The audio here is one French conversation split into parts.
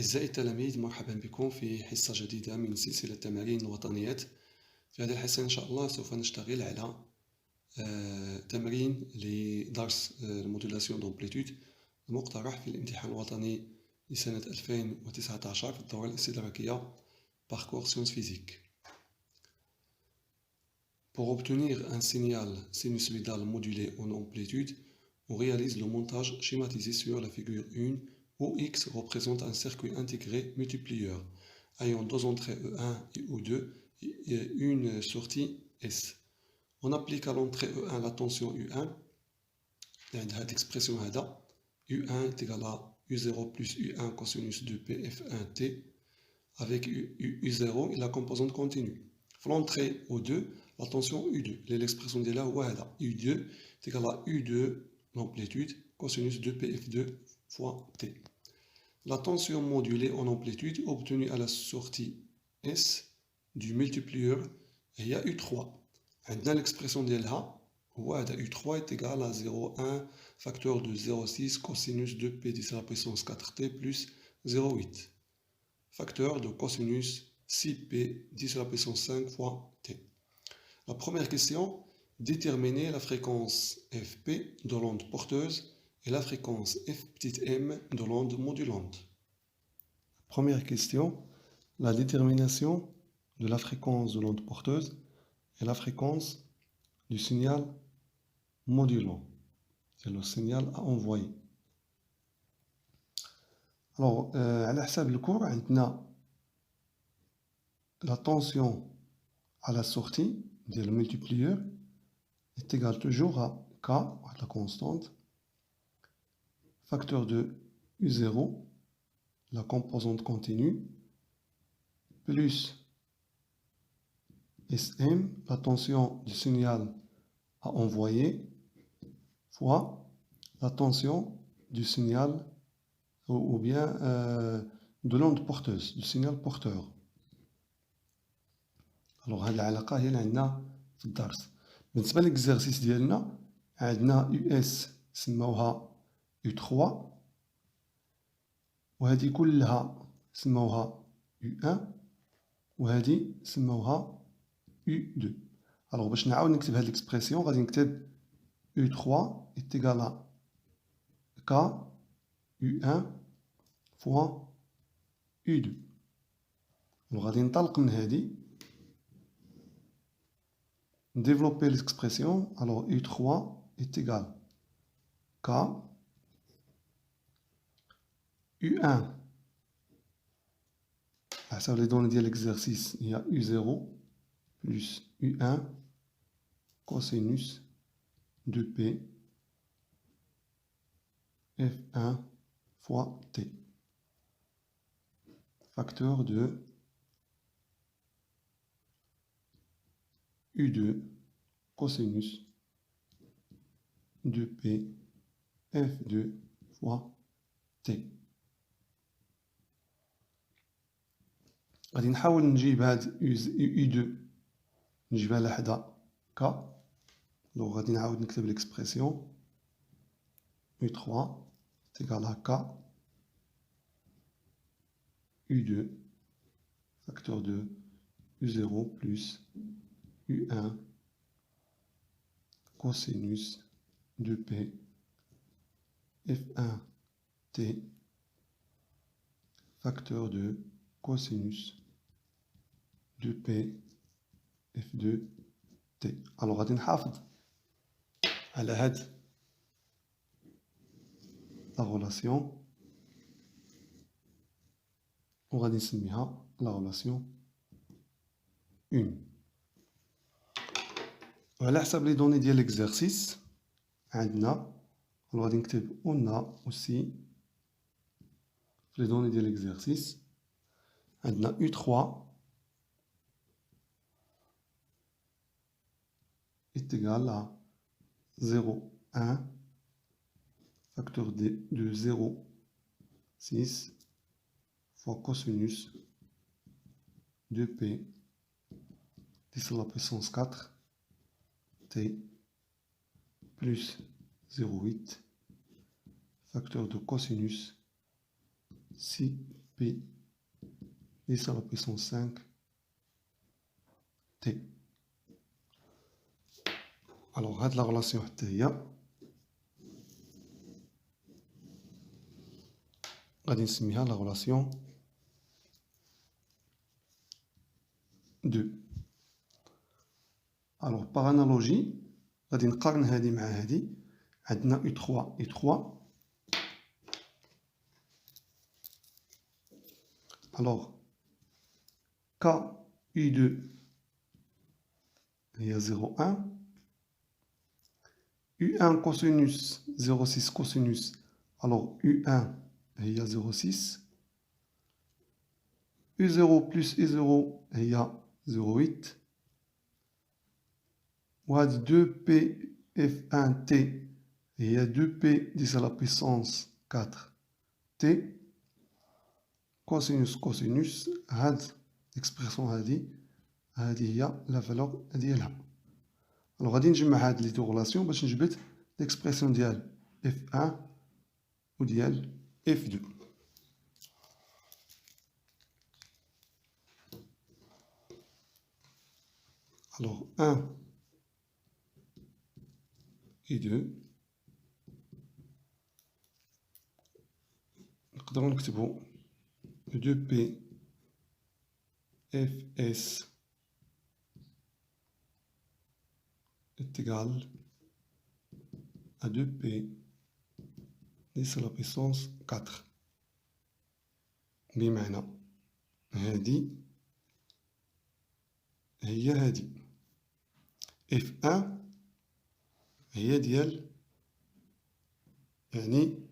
أعزائي التلاميذ، مرحبا بكم في حصة جديدة من سلسلة تمارين الوطنيات. في هذه الحصة إن شاء الله سوف نشتغل على تمرين لدرس المودولاسيون دومبليتود المقترح في الامتحان الوطني لسنة 2019 في الدورة الاستدراكية Parcours Sciences Physiques. Pour obtenir un signal sinusoïdal modulé en amplitude, on réalise le montage schématisé sur la figure 1 où X représente un circuit intégré multiplieur ayant deux entrées E1 et E2 et une sortie S. On applique à l'entrée E1 la tension U1. Cette expression U1 est égal à U0 plus U1 cosinus de PF1T avec U0 et la composante continue. Pour l'entrée O2, la tension U2. L'expression de là U2 est égal à U2 l'amplitude cosinus de PF2 fois T. La tension modulée en amplitude obtenue à la sortie S du multiplieur est U3. Dans l'expression de là U3 est égal à 0,1 facteur de 0,6 cosinus de P 10 à la puissance 4T plus 0,8 facteur de cosinus 6P 10 à la puissance 5 fois T. La première question, déterminer la fréquence Fp de l'onde porteuse et la fréquence F(m) de l'onde modulante. Première question, la détermination de la fréquence de l'onde porteuse et la fréquence du signal modulant. C'est le signal à envoyer. Alors, على حساب الكور عندنا la tension à la sortie de le multiplieur est égale toujours à K, la constante, facteur de U0, la composante continue, plus Sm, la tension du signal à envoyer, fois la tension du signal ou bien de l'onde porteuse, du signal porteur. Alors هذه العلاقة هي اللي عندنا في الدرس. بالنسبة للإكزرسيس ديالنا عندنا US سموها U3 وهذه كلها سموها U1 وهذه سموها U2. Alors باش نعاود نكتب هذه الإكسبرسيون غادي نكتب U3 est égal à K U1 fois U2. Alors غادي ننطلق من هذه développer l'expression. Alors U3 est égal K U1 à حسب les données de l'exercice il y a U0 plus U1 cosinus de P F1 fois T facteur de U2 cosinus de P F2 fois T. غادي نحاول نجيب هاد U2 نجيبها لحدا K. لو غادي نعاود نكتب l'expression U3 est égal à K U2 facteur de U0 plus U1 cosinus de P F1 T facteur de cosinus de P F2 T. Alors غادي نحافظ على هاد la relation وغادي نسميها la relation 1. وعلى حسب لي دوني ديال l'exercice عندنا غادي نكتب on a aussi في لي دوني ديال l'exercice عندنا U3 est égal à 0,1 facteur de 0,6 fois cosinus de P 10 à la puissance 4 T plus 0,8 facteur de cosinus 6 P 10 à la puissance 5 T. Alors, هاد la relation حتى هي غادي نسميها la relation 2. Alors, par analogie, غادي نقارن هادي مع هادي. عندنا U3 U3. Alors, K U2 هي 0,1. U1 cosinus 0,6 cosinus. Alors, U1 هي 0,6. U0 plus U0 هي 0,8. وهاد 2P F1T هي 2P 10 à la puissance 4 T. cosinus cosinus هاد l'expression هادي هي لا فالور ديالها. الوغ غادي نجمع هاد لي دو غولاسيون باش نجبد l'expression ديال F1 و ديال F2. Alors 1 et 2 نقدروا نكتبوا 2P Fs est égal à 2P 10 à la puissance 4. بمعنى هادي هي هادي F1 هي ديال يعني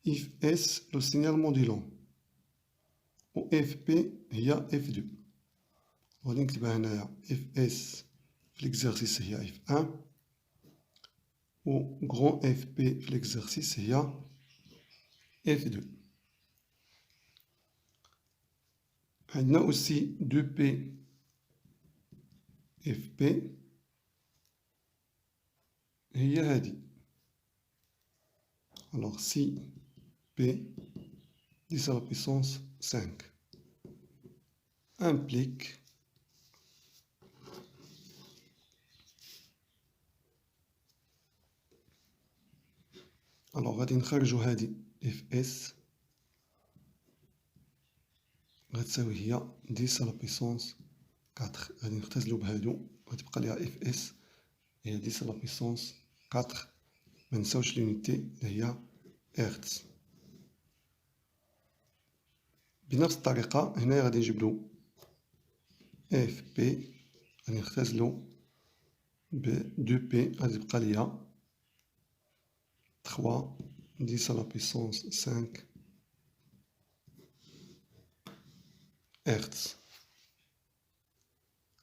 Fs le signal modulant و Fp هي F2. غادي نكتبها هنايا Fs في l'exercice هي F1 و grand Fp في l'exercice هي F2. عندنا aussi 2P Fp هي هادي. Alors si P 10 à la puissance 5 implique alors غادي نخرجوا هادي Fs غتساوي هي 10 à la puissance 4. غادي نختزلوا بهادو غتبقى ليها Fs هي 10 à la puissance 4. ما نساوش لونيتي اللي هي هرتز. بنفس الطريقة هنايا غادي نجبدو Fp غادي نختزلو ب 2P غادي تبقى ليا 3 10 à la puissance 5 Hertz.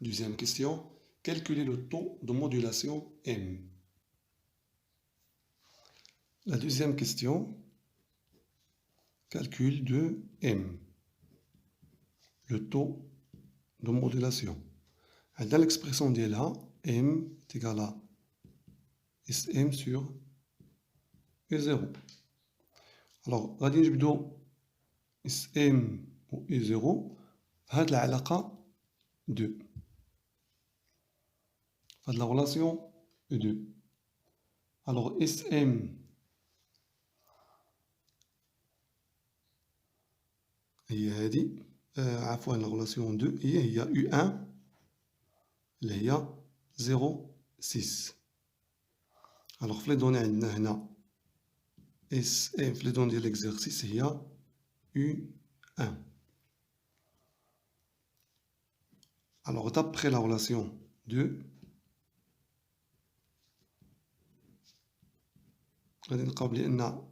Deuxième question. Calculer le taux de modulation M. La deuxième question. Calcul de M. Le taux de modulation. Dans l'expression d'Ela, M est égal à Sm sur U0. Alors, غادي نجبدو Sm و U0 هاد العلاقة 2. هاد la relation 2. Alors, Sm هي هادي عفوا la relation 2 هي U1 اللي هي 0,6. Alors, في les données عندنا هنا Sm في les données ديال l'exercice هي U1. Alors, d'après la relation 2, غادي نلقاو بلي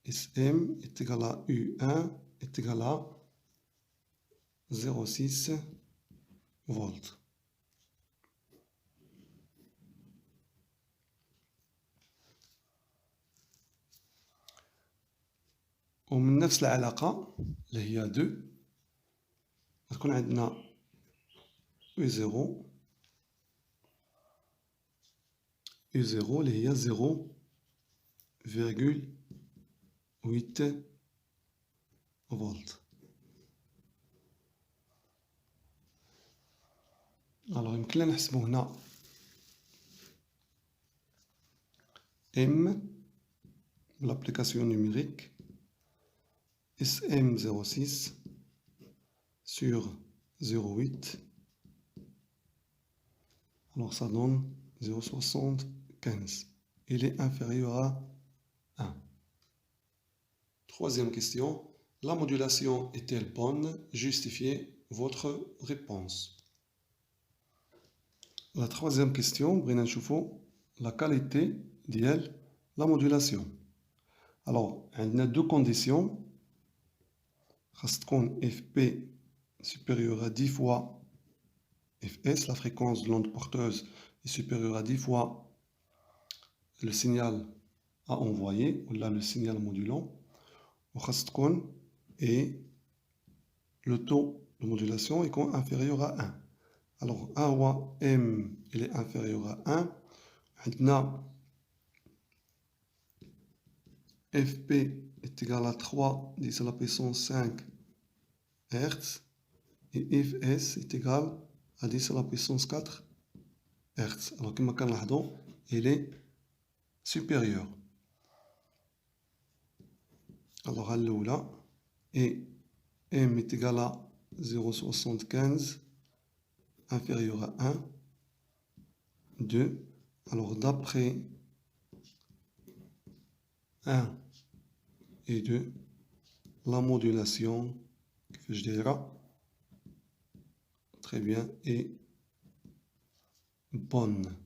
Sm est égal à U1 est égal à 0,6 volts. ومن نفس العلاقة اللي هي 2 غتكون عندنا U0 اللي هي 0,8 volts. Alors يمكن لنا نحسبو هنا M l'application numérique SM06 sur 0,8. Alors ça donne 0,75. Il est inférieur à 1. Troisième question. La modulation est-elle bonne? Justifiez votre réponse. La troisième question, بغينا نشوفو la qualité ديال la modulation. Alors, on a deux conditions. خاص تكون Fp supérieur à 10 fois Fs, la fréquence de l'onde porteuse est supérieure à 10 fois le signal à envoyer, ou là le signal modulant. Et le taux de modulation est inférieur à 1. Alors, M il est inférieur à 1. Maintenant, Fp est égal à 3 10 à la puissance 5 Hz et Fs est égal à 10 à la puissance 4 Hz. Alors, comme on voit, il est supérieur. Alors, à l'oula, et M est égal à 0,75 inférieur à 1, 2. Alors, d'après 1 et 2, la modulation, que je dirais, très bien, est bonne.